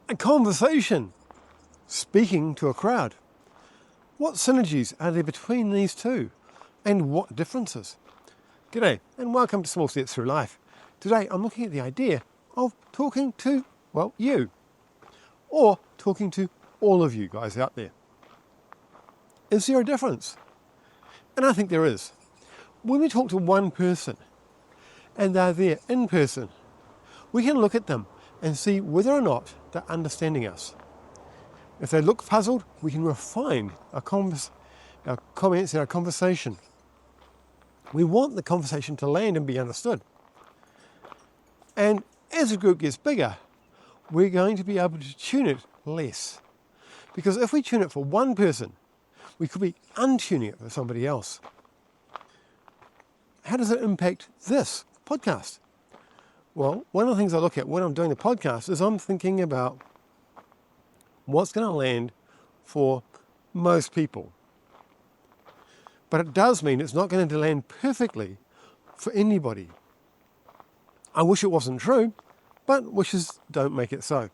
A conversation, speaking to a crowd. What synergies are there between these two? And what differences? G'day, and welcome to Small Steps Through Life. Today I'm looking at the idea of talking to, well, you. Or talking to all of you guys out there. Is there a difference? And I think there is. When we talk to one person, and they're there in person, we can look at them and see whether or not they're understanding us. If they look puzzled, we can refine our comments and our conversation. We want the conversation to land and be understood. And as the group gets bigger, we're going to be able to tune it less. Because if we tune it for one person, we could be untuning it for somebody else. How does it impact this podcast? Well, one of the things I look at when I'm doing the podcast is I'm thinking about what's going to land for most people. But it does mean it's not going to land perfectly for anybody. I wish it wasn't true, but wishes don't make it so.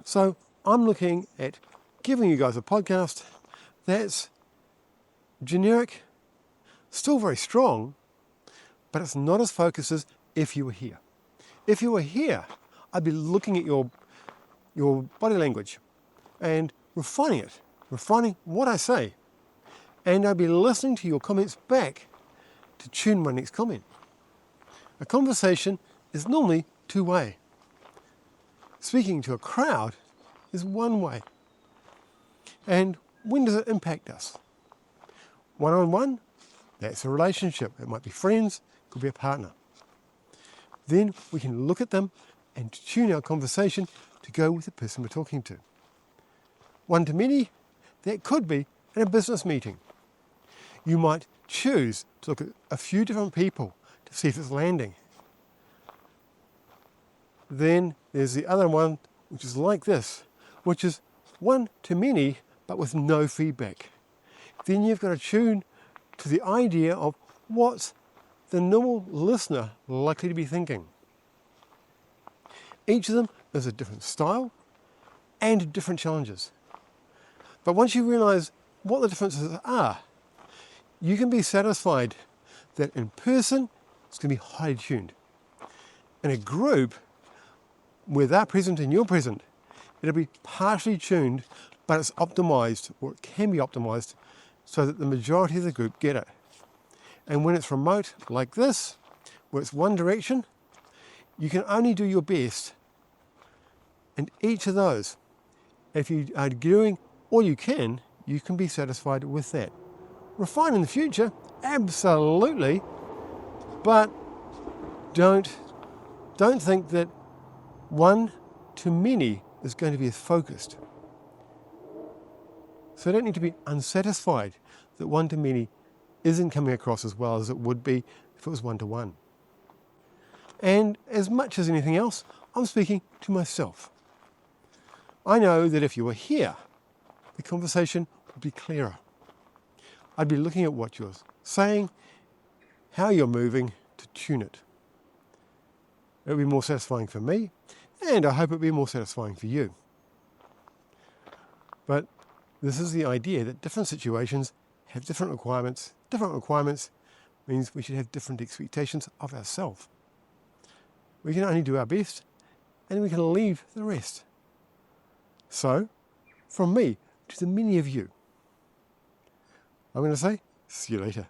So I'm looking at giving you guys a podcast that's generic, still very strong, but it's not as focused as if you were here. If you were here, I'd be looking at your body language and refining what I say. And I'd be listening to your comments back to tune my next comment. A conversation is normally two-way. Speaking to a crowd is one way. And when does it impact us? One-on-one, that's a relationship. It might be friends, it could be a partner. Then we can look at them and tune our conversation to go with the person we're talking to. One-to-many, that could be in a business meeting. You might choose to look at a few different people to see if it's landing. Then there's the other one, which is like this, which is one-to-many, but with no feedback. Then you've got to tune to the idea of what's the normal listener likely to be thinking. Each of them is a different style and different challenges. But once you realize what the differences are, you can be satisfied that in person, it's going to be highly tuned. In a group, where they're present and you're present, it'll be partially tuned, but it's optimized, or it can be optimized, so that the majority of the group get it. And when it's remote, like this, where it's one direction, you can only do your best in each of those. If you are doing all you can be satisfied with that. Refine in the future, absolutely, but don't think that one-to-many is going to be as focused. So I don't need to be unsatisfied that one-to-many isn't coming across as well as it would be if it was one-to-one. And as much as anything else, I'm speaking to myself. I know that if you were here, the conversation would be clearer. I'd be looking at what you're saying, how you're moving to tune it. It would be more satisfying for me, and I hope it will be more satisfying for you. But this is the idea that different situations have different requirements. Different requirements means we should have different expectations of ourselves. We can only do our best, and we can leave the rest. So, from me to the many of you, I'm going to say, see you later.